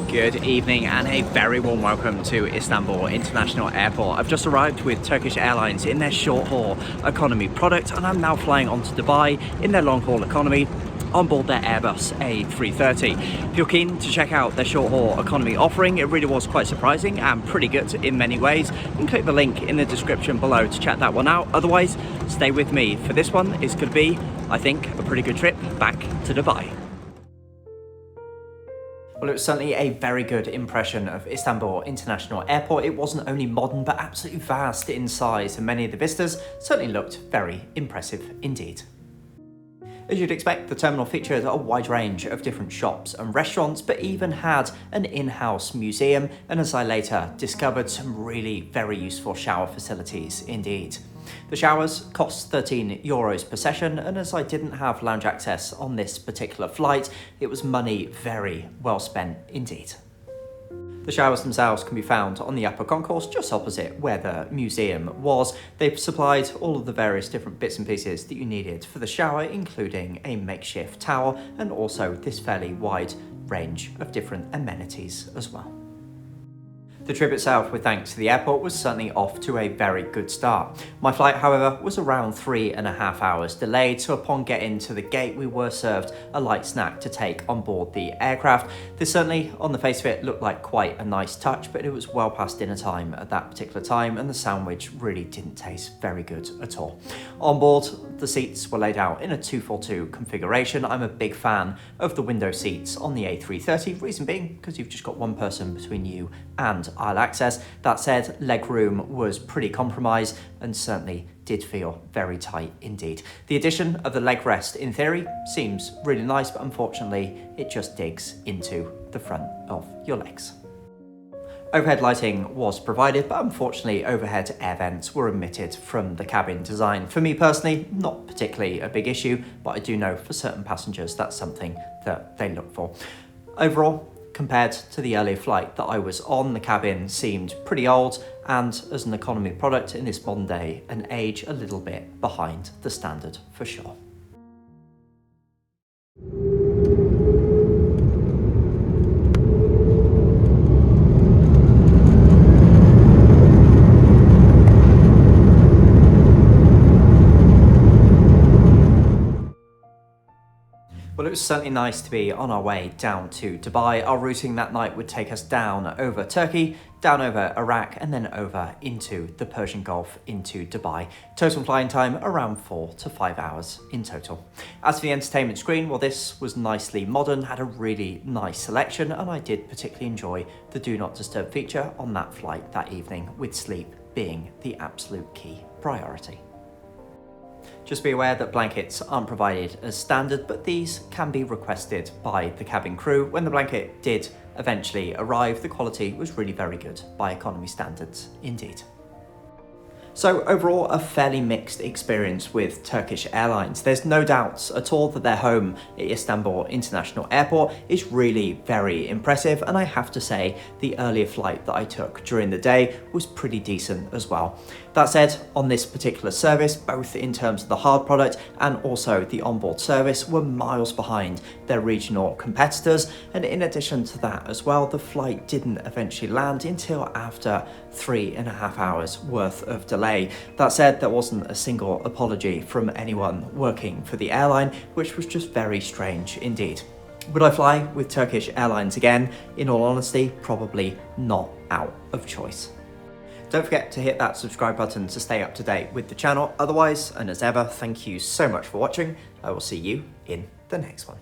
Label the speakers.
Speaker 1: Good evening and a very warm welcome to Istanbul International Airport. I've just arrived with Turkish Airlines in their short-haul economy product, and I'm now flying on to Dubai in their long-haul economy on board their Airbus A330. If you're keen to check out their short-haul economy offering, it really was quite surprising and pretty good in many ways. You can click the link in the description below to check that one out. Otherwise, stay with me for this one. It's going to be, I think, a pretty good trip back to Dubai. Well, it was certainly a very good impression of Istanbul International Airport. It wasn't only modern, but absolutely vast in size, and many of the vistas certainly looked very impressive indeed. As you'd expect, the terminal featured a wide range of different shops and restaurants, but even had an in-house museum, and as I later discovered, some really very useful shower facilities indeed. The showers cost €13 per session, and as I didn't have lounge access on this particular flight, it was money very well spent indeed. The showers themselves can be found on the upper concourse just opposite where the museum was. They've supplied all of the various different bits and pieces that you needed for the shower, including a makeshift towel and also this fairly wide range of different amenities as well. The trip itself, with thanks to the airport, was certainly off to a very good start. My flight, however, was around 3.5 hours delayed, so upon getting to the gate, we were served a light snack to take on board the aircraft. This certainly, on the face of it, looked like quite a nice touch, but it was well past dinner time at that particular time, and the sandwich really didn't taste very good at all. On board, the seats were laid out in a 2-4-2 configuration. I'm a big fan of the window seats on the A330, reason being because you've just got one person between you and aisle access. That said, legroom was pretty compromised and certainly did feel very tight indeed. The addition of the leg rest in theory seems really nice, but unfortunately it just digs into the front of your legs. Overhead lighting was provided, but unfortunately overhead air vents were omitted from the cabin design. For me personally, not particularly a big issue, but I do know for certain passengers that's something that they look for. Overall, compared to the earlier flight that I was on, the cabin seemed pretty old, and as an economy product in this modern day and age, a little bit behind the standard for sure. Well, it was certainly nice to be on our way down to Dubai. Our routing that night would take us down over Turkey, down over Iraq, and then over into the Persian Gulf into Dubai. Total flying time around 4 to 5 hours in total. As for the entertainment screen, well, this was nicely modern, had a really nice selection, and I did particularly enjoy the Do Not Disturb feature on that flight that evening, with sleep being the absolute key priority. Just be aware that blankets aren't provided as standard, but these can be requested by the cabin crew. When the blanket did eventually arrive, the quality was really very good by economy standards indeed. So overall, a fairly mixed experience with Turkish Airlines. There's no doubt at all that their home at Istanbul International Airport is really very impressive, and I have to say the earlier flight that I took during the day was pretty decent as well. That said, on this particular service, both in terms of the hard product and also the onboard service, were miles behind their regional competitors, and in addition to that as well, the flight didn't eventually land until after 3.5 hours worth of delay. That said, there wasn't a single apology from anyone working for the airline, which was just very strange indeed. Would I fly with Turkish Airlines again? In all honesty, probably not out of choice. Don't forget to hit that subscribe button to stay up to date with the channel. Otherwise, and as ever, thank you so much for watching. I will see you in the next one.